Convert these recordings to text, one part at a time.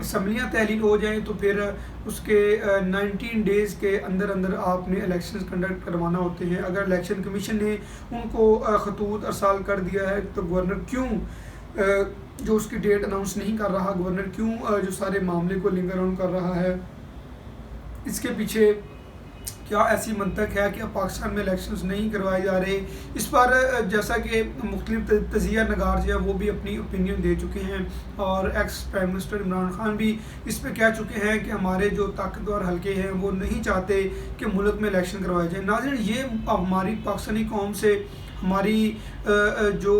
اسمبلیاں تحلیل ہو جائیں تو پھر اس کے 19 ڈیز کے اندر اندر آپ نے الیکشنز کنڈکٹ کروانا ہوتے ہیں۔ اگر الیکشن کمیشن نے ان کو خطوط ارسال کر دیا ہے تو گورنر کیوں جو اس کی ڈیٹ اناؤنس نہیں کر رہا، گورنر کیوں جو سارے معاملے کو لنگر آن کر رہا ہے؟ اس کے پیچھے کیا ایسی منطق ہے کہ اب پاکستان میں الیکشنز نہیں کروائے جا رہے؟ اس پر جیسا کہ مختلف تجزیہ نگار جو ہے وہ بھی اپنی اوپینین دے چکے ہیں، اور ex prime minister Imran Khan بھی اس پہ کہہ چکے ہیں کہ ہمارے جو طاقتور حلقے ہیں وہ نہیں چاہتے کہ ملک میں الیکشن کروائے جائیں۔ ناظرین، یہ ہماری پاکستانی قوم سے، ہماری جو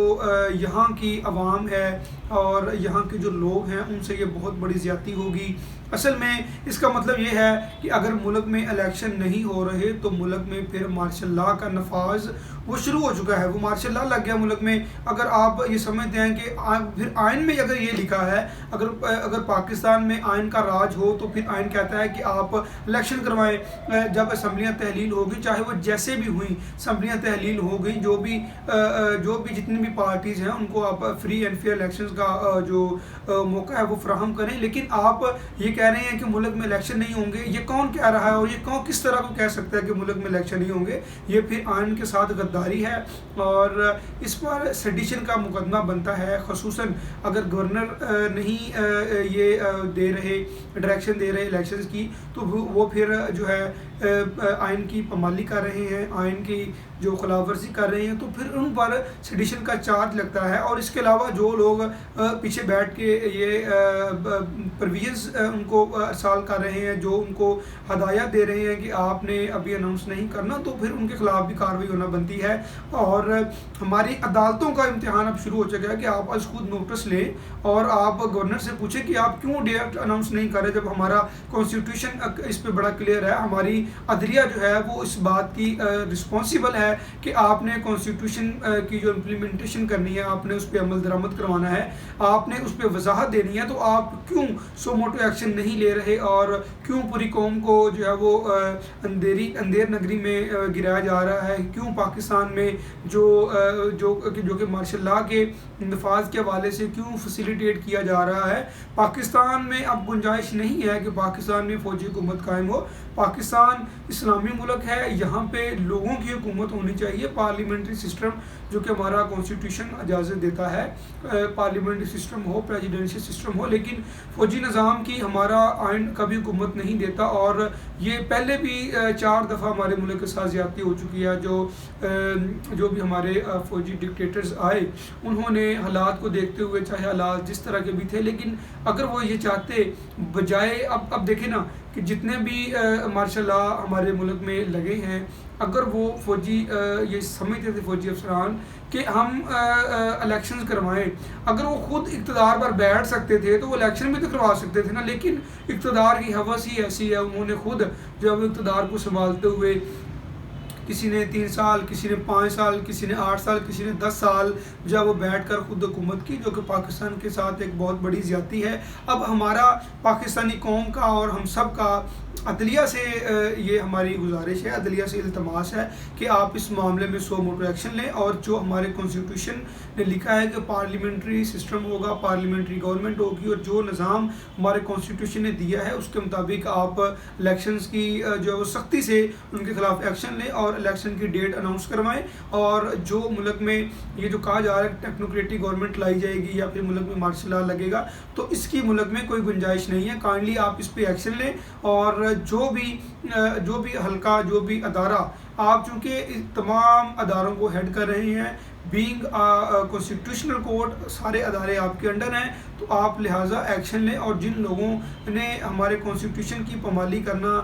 یہاں کی عوام ہے اور یہاں کے جو لوگ ہیں ان سے یہ بہت بڑی زیادتی ہوگی۔ اصل میں اس کا مطلب یہ ہے کہ اگر ملک میں الیکشن نہیں ہو رہے تو ملک میں پھر مارشل لاء کا نفاذ وہ شروع ہو چکا ہے، وہ مارشل لاء لگ گیا ملک میں۔ اگر آپ یہ سمجھتے ہیں کہ پھر آئین میں اگر یہ لکھا ہے، اگر پاکستان میں آئین کا راج ہو تو پھر آئین کہتا ہے کہ آپ الیکشن کروائیں جب اسمبلیاں تحلیل ہوگی، چاہے وہ جیسے بھی ہوئیں، اسمبلیاں تحلیل ہو گئی، جو بھی جتنی بھی پارٹیز ہیں ان کو آپ فری اینڈ فیئر الیکشنز کا جو موقع ہے وہ فراہم کریں۔ لیکن آپ یہ کہہ رہے ہیں کہ ملک میں الیکشن نہیں ہوں گے، یہ کون کہہ رہا ہے اور یہ کس طرح کو کہہ سکتا ہے کہ ملک میں الیکشن نہیں ہوں گے؟ یہ پھر آئین کے ساتھ غداری ہے، اور اس پر سیڈیشن کا مقدمہ بنتا ہے، خصوصاً اگر گورنر نہیں یہ دے رہے ڈائریکشن دے رہے الیکشنز کی، تو وہ پھر جو ہے آئین کی پامالی کر رہے ہیں، آئین کی جو خلاف ورزی کر رہے ہیں، تو پھر ان پر سیڈیشن کا چارج لگتا ہے۔ اور اس کے علاوہ جو لوگ پیچھے بیٹھ کے یہ پرویژنز ان کو ارسال کر رہے ہیں، جو ان کو ہدایات دے رہے ہیں کہ آپ نے ابھی اناؤنس نہیں کرنا، تو پھر ان کے خلاف بھی کارروائی ہونا بنتی ہے۔ اور ہماری عدالتوں کا امتحان اب شروع ہو چکا ہے کہ آپ از خود نوٹس لیں اور آپ گورنر سے پوچھیں کہ آپ کیوں ڈیٹ اناؤنس نہیں کر رہے، جب ہمارا کانسٹیٹیوشن اس پہ بڑا کلیئر ہے، ہماری عدلیہ جو ہے وہ اس بات کی رسپانسیبل ہے کہ آپ نے کانسٹیٹیوشن کی جو امپلیمنٹیشن کرنی ہے، آپ نے اس پہ عمل درآمد کروانا ہے، آپ نے اس پہ وضاحت دینی ہے، تو آپ کیوں سو موٹو ایکشن نہیں لے رہے اور کیوں پوری قوم کو جو ہے وہ اندھیر نگری میں گرایا جا رہا ہے؟ کیوں پاکستان میں جو کہ مارشل لاء کے نفاذ کے حوالے سے کیوں فیسیلیٹیٹ کیا جا رہا ہے؟ پاکستان میں اب گنجائش نہیں ہے کہ پاکستان میں فوجی حکومت قائم ہو۔ پاکستان اسلامی ملک ہے، یہاں پہ لوگوں کی حکومت ہونی چاہیے۔ پارلیمنٹری سسٹم جو کہ ہمارا کانسٹیٹیوشن اجازت دیتا ہے، پارلیمنٹری سسٹم ہو، پریزیڈنشل سسٹم ہو، لیکن فوجی نظام کی ہمارا آئین کبھی حکومت نہیں دیتا۔ اور یہ پہلے بھی 4 دفعہ ہمارے ملک کے ساتھ زیادتی ہو چکی ہے۔ جو بھی ہمارے فوجی ڈکٹیٹرز آئے، انہوں نے حالات کو دیکھتے ہوئے، چاہے حالات جس طرح کے بھی تھے، لیکن اگر وہ یہ چاہتے بجائے اب دیکھیں نا کہ جتنے بھی مارشل لاء ہمارے ملک میں لگے ہیں، اگر وہ فوجی یہ سمجھتے تھے فوجی افسران کہ ہم الیکشنز کروائیں، اگر وہ خود اقتدار پر بیٹھ سکتے تھے تو وہ الیکشن بھی تو کروا سکتے تھے نا۔ لیکن اقتدار کی ہوس ہی ایسی ہے، انہوں نے خود جب اقتدار کو سنبھالتے ہوئے کسی نے 3 سال، کسی نے 5 سال، کسی نے 8 سال، کسی نے 10 سال جب وہ بیٹھ کر خود حکومت کی، جو کہ پاکستان کے ساتھ ایک بہت بڑی زیادتی ہے۔ اب ہمارا پاکستانی قوم کا اور ہم سب کا عدلیہ سے یہ ہماری گزارش ہے، عدلیہ سے التماس ہے کہ آپ اس معاملے میں سو موٹو ایکشن لیں، اور جو ہمارے کانسٹیٹیوشن نے لکھا ہے کہ پارلیمنٹری سسٹم ہوگا، پارلیمنٹری گورنمنٹ ہوگی، اور جو نظام ہمارے کانسٹیٹیوشن نے دیا ہے اس کے مطابق آپ الیکشنز کی جو ہے وہ سختی سے ان کے خلاف ایکشن لیں اور الیکشن کی ڈیٹ اناؤنس کروائیں۔ اور جو ملک میں یہ جو کہا جا رہا ہے ٹیکنوکریٹک گورنمنٹ لائی جائے گی یا پھر ملک میں مارشل لاء لگے گا، تو اس کی ملک میں کوئی گنجائش نہیں ہے۔ کائنڈلی آپ اس پہ ایکشن لیں، اور جو بھی حلقہ، جو بھی ادارہ، آپ چونکہ تمام اداروں کو ہیڈ کر رہے ہیں، بینگ کانسٹیٹیوشنل کورٹ، سارے ادارے آپ کے انڈر ہیں، تو آپ لہٰذا ایکشن لیں، اور جن لوگوں نے ہمارے کانسٹیٹیوشن کی پامالی کرنا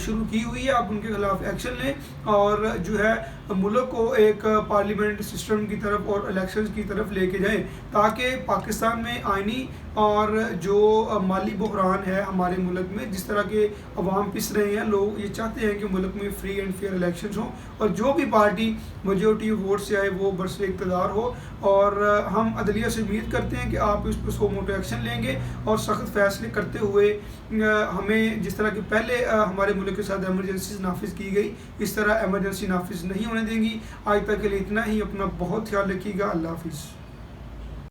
شروع کی ہوئی ہے، آپ ان کے خلاف ایکشن لیں، اور جو ہے ملک کو ایک پارلیمنٹ سسٹم کی طرف اور الیکشنز کی طرف لے کے جائیں، تاکہ پاکستان میں آئینی اور جو مالی بحران ہے ہمارے ملک میں، جس طرح کے عوام پس رہے ہیں، لوگ یہ چاہتے ہیں کہ ملک میں فری اینڈ فیئر الیکشنز ہوں، اور جو بھی پارٹی میجورٹی ووٹ سے آئے وہ برسر اقتدار ہو۔ اور ہم عدلیہ سے امید کرتے ہیں کہ آپ اس پر سو موٹو ایکشن لیں گے، اور سخت فیصلے کرتے ہوئے ہمیں جس طرح کہ پہلے ہمارے ملک کے ساتھ ایمرجنسیز نافذ کی گئی، اس طرح ایمرجنسی نافذ نہیں ہونے دیں گی۔ آج تک کے لیے اتنا ہی، اپنا بہت خیال رکھیے گا، اللہ حافظ۔